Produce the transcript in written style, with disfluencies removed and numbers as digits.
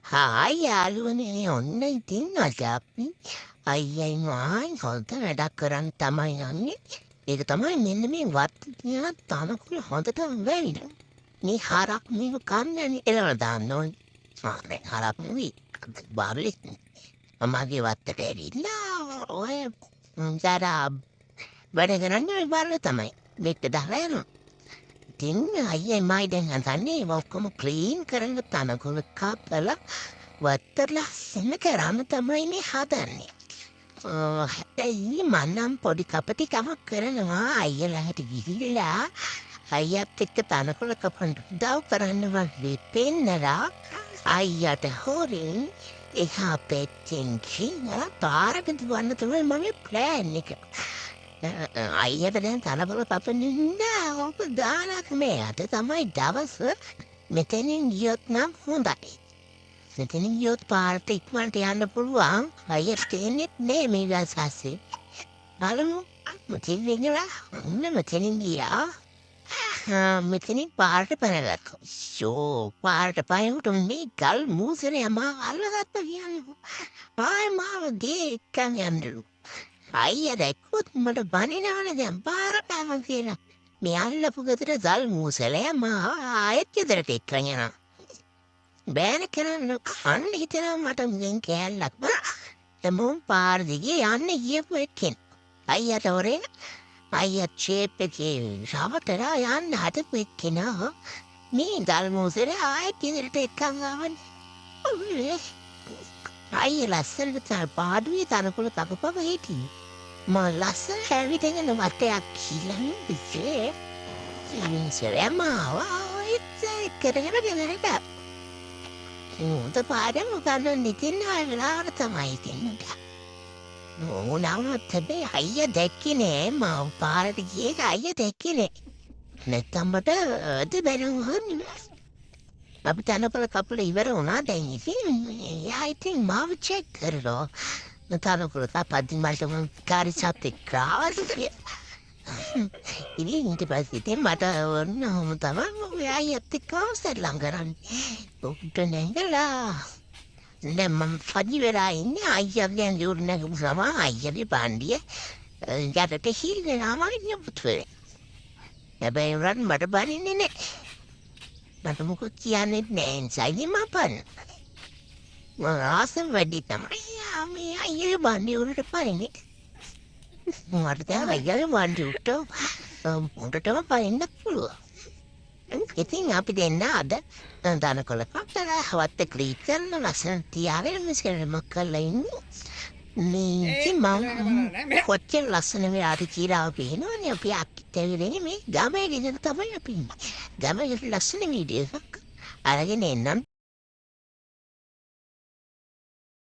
Hi යාළුවනේ ඔන්න ඉතින් අද අපි අයියයි මායි හොඳ වැඩක් කරන්න තමයි යන්නේ. ඒක තමයි මෙන්න මේ වත් කියන තනකොළ හොඳටම වැවිලා. මේ හරක් මේක කන්නේ එළවලා දාන්න ඕනේ. ආ හරක් නෙවෙයි බාරලෙක්. මගේ වත්තට ඇවිල්ලා ඔය ජරා වැඩ කරන්නේ බාරල තමයි. මෙට්ට දාලා යනවා. ඉතින් අයියයි මායි දැන් හදන්නේ ඒවා ඔක්කොම ක්ලීන් කරන තනකොළ කපලා වත්තට ලස්සන කරන්න තමයි මේ හදන්නේ. හැබැයි මනම් පොඩි කපටිකමක් කරනවා අයියලාට ගිහිල්ලා අයියත් එක්ක තනකොළ කපන්න උදව් කරන්න වගේ පෙන්නලා අයියට හොරෙන් එහා පැත්තෙන් කියලා පාරකට දුවන්න තමයි මගේ ප්ලෑන් එක. අයියට දැන් තනකොළ කපන්න ඕක දාලා මේ අද තමයි දවස. මෙතනින් ගියොත් නම් හොඳයි. මෙතනින් ගියොත් පාරට ඉක්මනට යන්න පුළුවන්. අයියට තේරෙන්නේ නෑ මේ ගස්සේ. බලමු මෙතනින් ගිහලා මෙතනින් ගියා. මෙතනින් පාරට පැනගත්තා. පාරට පයින්ට මේ ගල් මූසරේ යමා අල්ලගත්තා කියන්නේ. ආයි මාව ගේ එක්කන් යන්නලු. අයියා දැක්කොත් මට බනිනවනේ දැන් පාරටම කියලා. මේ අල්ලපු ගෙදර ගල් මූසලේ ආයෙත් ගෙදරට එක්කන් යනවා. බෑන කරන්න අන්න හිතනවා මට මුගෙන් කෑල්ලක් එමුම් පාර දිගේ යන්න ගියපු එක්කෙන. අයියට හොරේ අයියත් ෂේප් එකේ රවටලා යන්න හදපු එක්කෙනා මේ ගල් මූසලේ ආයෙත් ගෙදරට එක්කන් ආවනේ. අයියා ලස්සනට පාඩුවේ තනකොළ කපපම හිටියේ. මම ලස්සන හැවිදගෙන වටයක් කිලන්නේ ඉතින් කරගෙන ගෙදරට උන්ට පාඩම ගන්න නිතින් වෙලාවට තමයි තින්නට. ඕනම හැබැයි අයියා දැක්කේ නෑ මම පාරට ගියේ අයියා දැක්කේ නෑ. නැත්තම් මට අද බැලුවොත් අපි තනකොළ කපලා ඉවර වුණා දැන් ඉතින් මාව චෙක් කරලා තනකොළ කපද්දි මට කාරි සත්‍යක් කාවද ඉතින් ඊට පස්සේ මට ඕනම තමයි අයියත් එක්ක සෙල්ලම් කරන්නේ. උන්ට නැගලා දැන් මම ෆජි වෙලා ඉන්නේ අයියාගේ යුර් නැගුම අයියාගේ පාණ්ඩිය යටට හිල්ලනාම ඉන්නේ පුතේ. හැබැයි උරන් මට බනින්නේ නෑ. මට මොකද කියන්නේ නෑ ඉන්සයිඩ් මපන්. ආසම් වැඩි තමයි. මේ අයියාගේ බණ්ඩිය උරට පයින්නේ. මට දැන් අයියාගේ බණ්ඩිය උට උඩටම පයින්න පුළුවන්. ඉතින් අපි දෙන්න අද තනකොළ කපලා හවත් ක්ලීන් කරලා ලස්සන තියාගෙන මිස්කරම කරලා ඉන්නේ. මේ මම කොච්චර ලස්සන වෙලාවට කියලා පේනවනේ අපි අක්කිටවිලේ මේ ගමේ ගෙදර තමයි අපි ඉන්නේ. ගමේ ලස්සන වීඩියෝ එකක් අරගෙන එන්නම්.